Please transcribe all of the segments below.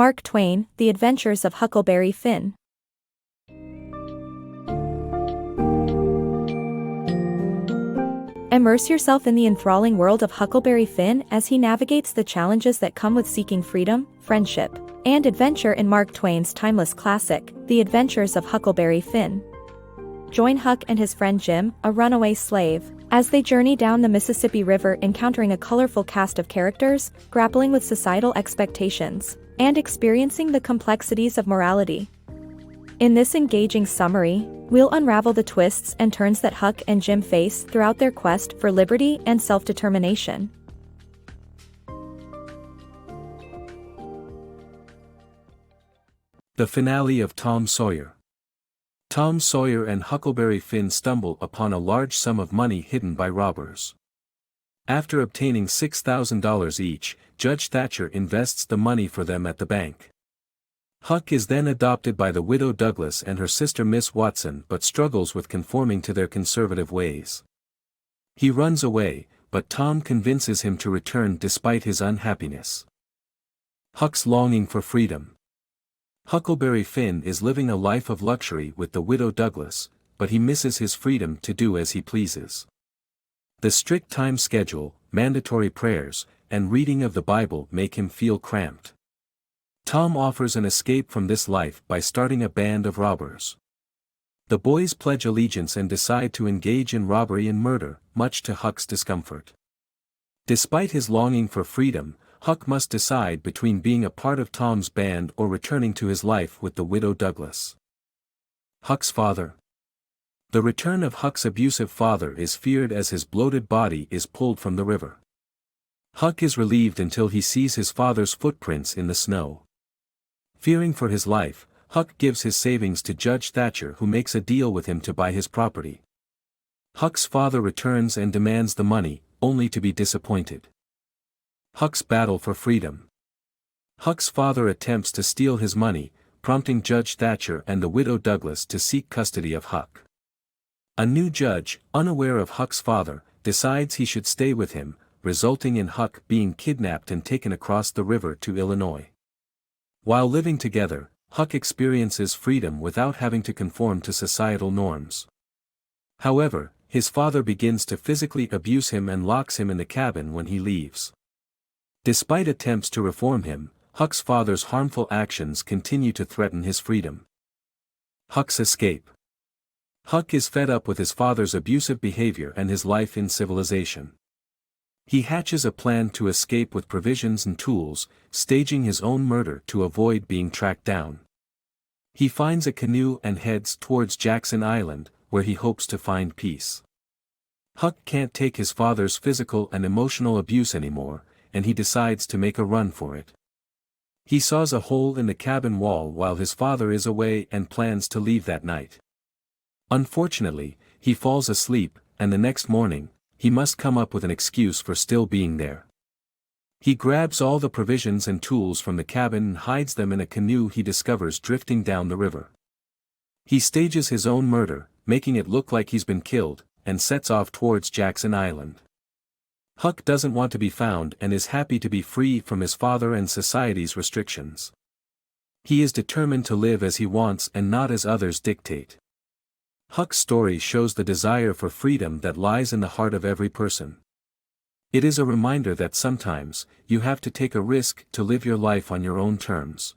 Mark Twain, The Adventures of Huckleberry Finn. Immerse yourself in the enthralling world of Huckleberry Finn as he navigates the challenges that come with seeking freedom, friendship, and adventure in Mark Twain's timeless classic, The Adventures of Huckleberry Finn. Join Huck and his friend Jim, a runaway slave, as they journey down the Mississippi River encountering a colorful cast of characters, grappling with societal expectations, and experiencing the complexities of morality. In this engaging summary, we'll unravel the twists and turns that Huck and Jim face throughout their quest for liberty and self-determination. The Finale of Tom Sawyer. Tom Sawyer and Huckleberry Finn stumble upon a large sum of money hidden by robbers. After obtaining $6,000 each, Judge Thatcher invests the money for them at the bank. Huck is then adopted by the widow Douglas and her sister Miss Watson but struggles with conforming to their conservative ways. He runs away, but Tom convinces him to return despite his unhappiness. Huck's longing for freedom. Huckleberry Finn is living a life of luxury with the widow Douglas, but he misses his freedom to do as he pleases. The strict time schedule, mandatory prayers, and reading of the Bible make him feel cramped. Tom offers an escape from this life by starting a band of robbers. The boys pledge allegiance and decide to engage in robbery and murder, much to Huck's discomfort. Despite his longing for freedom, Huck must decide between being a part of Tom's band or returning to his life with the widow Douglas. Huck's father. The return of Huck's abusive father is feared as his bloated body is pulled from the river. Huck is relieved until he sees his father's footprints in the snow. Fearing for his life, Huck gives his savings to Judge Thatcher, who makes a deal with him to buy his property. Huck's father returns and demands the money, only to be disappointed. Huck's battle for freedom. Huck's father attempts to steal his money, prompting Judge Thatcher and the widow Douglas to seek custody of Huck. A new judge, unaware of Huck's father, decides he should stay with him, resulting in Huck being kidnapped and taken across the river to Illinois. While living together, Huck experiences freedom without having to conform to societal norms. However, his father begins to physically abuse him and locks him in the cabin when he leaves. Despite attempts to reform him, Huck's father's harmful actions continue to threaten his freedom. Huck's escape. Huck is fed up with his father's abusive behavior and his life in civilization. He hatches a plan to escape with provisions and tools, staging his own murder to avoid being tracked down. He finds a canoe and heads towards Jackson Island, where he hopes to find peace. Huck can't take his father's physical and emotional abuse anymore, and he decides to make a run for it. He saws a hole in the cabin wall while his father is away and plans to leave that night. Unfortunately, he falls asleep, and the next morning, he must come up with an excuse for still being there. He grabs all the provisions and tools from the cabin and hides them in a canoe he discovers drifting down the river. He stages his own murder, making it look like he's been killed, and sets off towards Jackson Island. Huck doesn't want to be found and is happy to be free from his father and society's restrictions. He is determined to live as he wants and not as others dictate. Huck's story shows the desire for freedom that lies in the heart of every person. It is a reminder that sometimes, you have to take a risk to live your life on your own terms.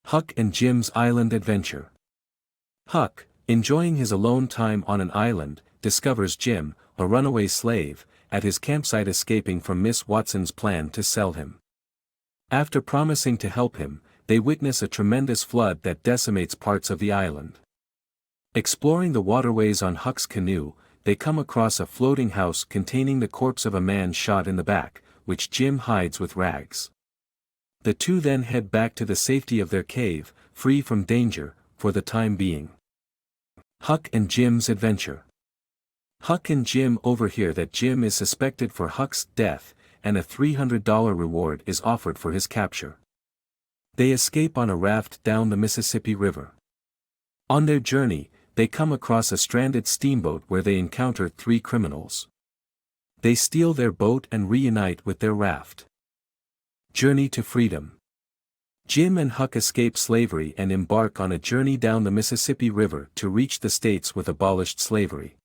Huck and Jim's Island Adventure. Huck, enjoying his alone time on an island, discovers Jim, a runaway slave, at his campsite escaping from Miss Watson's plan to sell him. After promising to help him, they witness a tremendous flood that decimates parts of the island. Exploring the waterways on Huck's canoe, they come across a floating house containing the corpse of a man shot in the back, which Jim hides with rags. The two then head back to the safety of their cave, free from danger, for the time being. Huck and Jim's adventure. Huck and Jim overhear that Jim is suspected for Huck's death, and a $300 reward is offered for his capture. They escape on a raft down the Mississippi River. On their journey, they come across a stranded steamboat where they encounter 3 criminals. They steal their boat and reunite with their raft. Journey to freedom. Jim and Huck escape slavery and embark on a journey down the Mississippi River to reach the states with abolished slavery.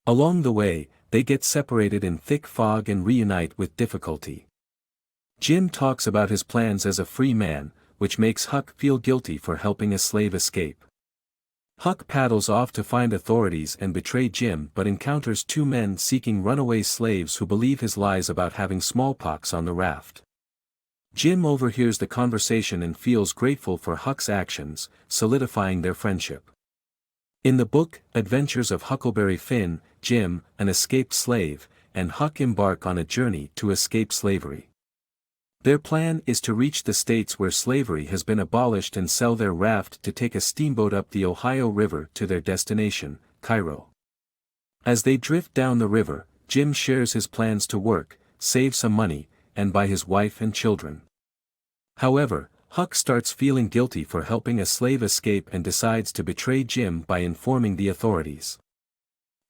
Along the way, they get separated in thick fog and reunite with difficulty. Jim talks about his plans as a free man, which makes Huck feel guilty for helping a slave escape. Huck paddles off to find authorities and betray Jim but encounters two men seeking runaway slaves who believe his lies about having smallpox on the raft. Jim overhears the conversation and feels grateful for Huck's actions, solidifying their friendship. In the book, Adventures of Huckleberry Finn, Jim, an escaped slave, and Huck embark on a journey to escape slavery. Their plan is to reach the states where slavery has been abolished and sell their raft to take a steamboat up the Ohio River to their destination, Cairo. As they drift down the river, Jim shares his plans to work, save some money, and buy his wife and children. However, Huck starts feeling guilty for helping a slave escape and decides to betray Jim by informing the authorities.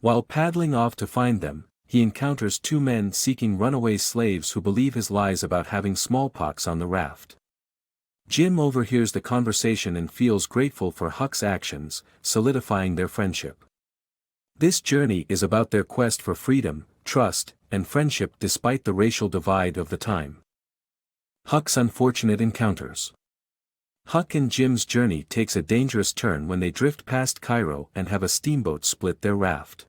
While paddling off to find them, he encounters two men seeking runaway slaves who believe his lies about having smallpox on the raft. Jim overhears the conversation and feels grateful for Huck's actions, solidifying their friendship. This journey is about their quest for freedom, trust, and friendship despite the racial divide of the time. Huck's unfortunate encounters. Huck and Jim's journey takes a dangerous turn when they drift past Cairo and have a steamboat split their raft.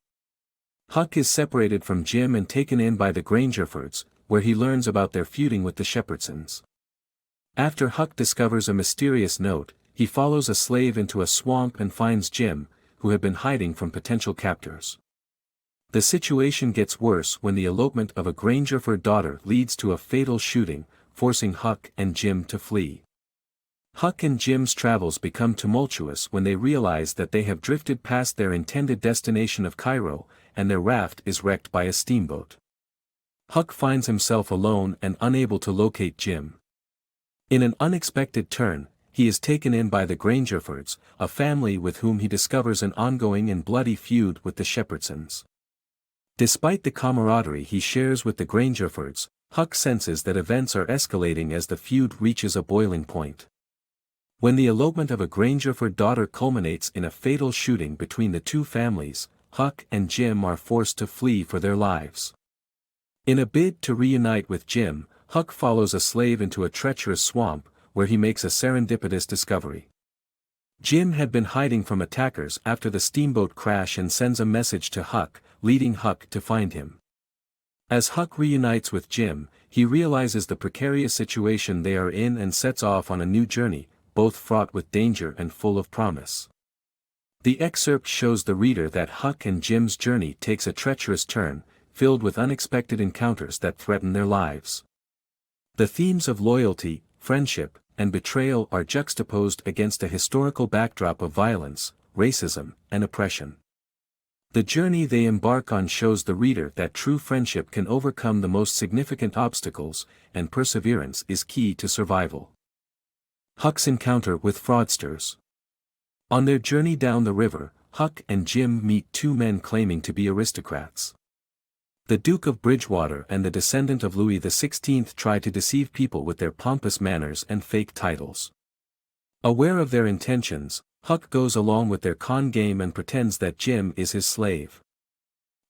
Huck is separated from Jim and taken in by the Grangerfords, where he learns about their feuding with the Shepherdsons. After Huck discovers a mysterious note, he follows a slave into a swamp and finds Jim, who had been hiding from potential captors. The situation gets worse when the elopement of a Grangerford daughter leads to a fatal shooting, forcing Huck and Jim to flee. Huck and Jim's travels become tumultuous when they realize that they have drifted past their intended destination of Cairo, and their raft is wrecked by a steamboat. Huck finds himself alone and unable to locate Jim. In an unexpected turn, he is taken in by the Grangerfords, a family with whom he discovers an ongoing and bloody feud with the Shepherdsons. Despite the camaraderie he shares with the Grangerfords, Huck senses that events are escalating as the feud reaches a boiling point. When the elopement of a Grangerford daughter culminates in a fatal shooting between the two families, Huck and Jim are forced to flee for their lives. In a bid to reunite with Jim, Huck follows a slave into a treacherous swamp, where he makes a serendipitous discovery. Jim had been hiding from attackers after the steamboat crash and sends a message to Huck, leading Huck to find him. As Huck reunites with Jim, he realizes the precarious situation they are in and sets off on a new journey, both fraught with danger and full of promise. The excerpt shows the reader that Huck and Jim's journey takes a treacherous turn, filled with unexpected encounters that threaten their lives. The themes of loyalty, friendship, and betrayal are juxtaposed against a historical backdrop of violence, racism, and oppression. The journey they embark on shows the reader that true friendship can overcome the most significant obstacles, and perseverance is key to survival. Huck's encounter with fraudsters. On their journey down the river, Huck and Jim meet two men claiming to be aristocrats. The Duke of Bridgewater and the descendant of Louis XVI try to deceive people with their pompous manners and fake titles. Aware of their intentions, Huck goes along with their con game and pretends that Jim is his slave.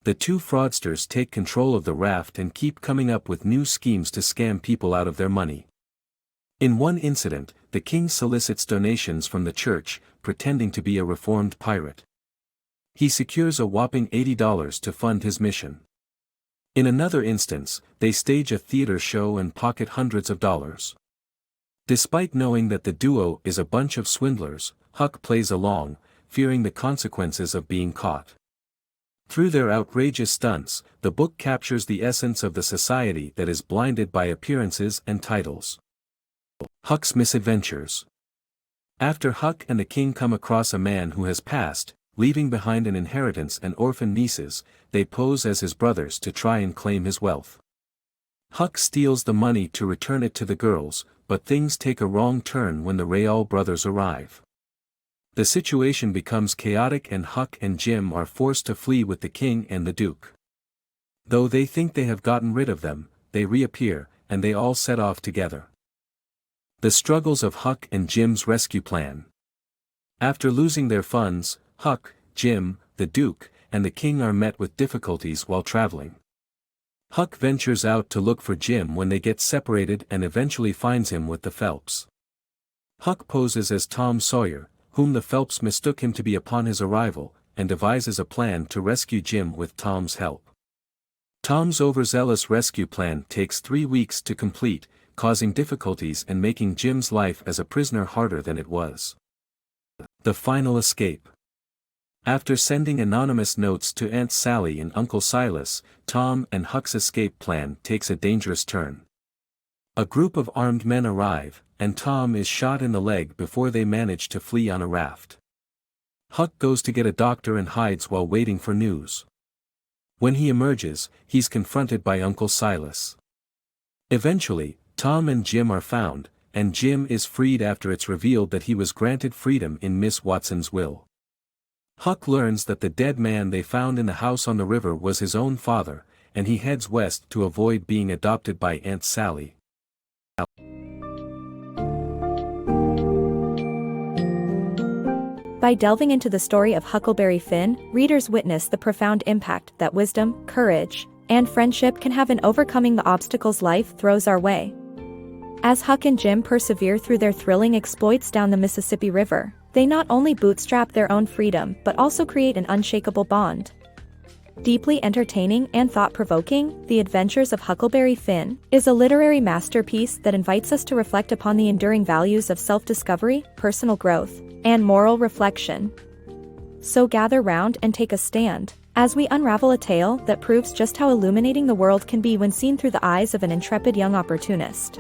The two fraudsters take control of the raft and keep coming up with new schemes to scam people out of their money. In one incident, the king solicits donations from the church, pretending to be a reformed pirate. He secures a whopping $80 to fund his mission. In another instance, they stage a theater show and pocket hundreds of dollars. Despite knowing that the duo is a bunch of swindlers, Huck plays along, fearing the consequences of being caught. Through their outrageous stunts, the book captures the essence of the society that is blinded by appearances and titles. Huck's misadventures. After Huck and the king come across a man who has passed, leaving behind an inheritance and orphan nieces, they pose as his brothers to try and claim his wealth. Huck steals the money to return it to the girls, but things take a wrong turn when the Rayall brothers arrive. The situation becomes chaotic and Huck and Jim are forced to flee with the king and the duke. Though they think they have gotten rid of them, they reappear, and they all set off together. The struggles of Huck and Jim's rescue plan. After losing their funds, Huck, Jim, the Duke, and the King are met with difficulties while traveling. Huck ventures out to look for Jim when they get separated and eventually finds him with the Phelps. Huck poses as Tom Sawyer, whom the Phelps mistook him to be upon his arrival, and devises a plan to rescue Jim with Tom's help. Tom's overzealous rescue plan takes 3 weeks to complete, causing difficulties and making Jim's life as a prisoner harder than it was. The final escape. After sending anonymous notes to Aunt Sally and Uncle Silas, Tom and Huck's escape plan takes a dangerous turn. A group of armed men arrive, and Tom is shot in the leg before they manage to flee on a raft. Huck goes to get a doctor and hides while waiting for news. When he emerges, he's confronted by Uncle Silas. Eventually, Tom and Jim are found, and Jim is freed after it's revealed that he was granted freedom in Miss Watson's will. Huck learns that the dead man they found in the house on the river was his own father, and he heads west to avoid being adopted by Aunt Sally. By delving into the story of Huckleberry Finn, readers witness the profound impact that wisdom, courage, and friendship can have in overcoming the obstacles life throws our way. As Huck and Jim persevere through their thrilling exploits down the Mississippi River, they not only bootstrap their own freedom but also create an unshakable bond. Deeply entertaining and thought-provoking, The Adventures of Huckleberry Finn is a literary masterpiece that invites us to reflect upon the enduring values of self-discovery, personal growth, and moral reflection. So gather round and take a stand, as we unravel a tale that proves just how illuminating the world can be when seen through the eyes of an intrepid young opportunist.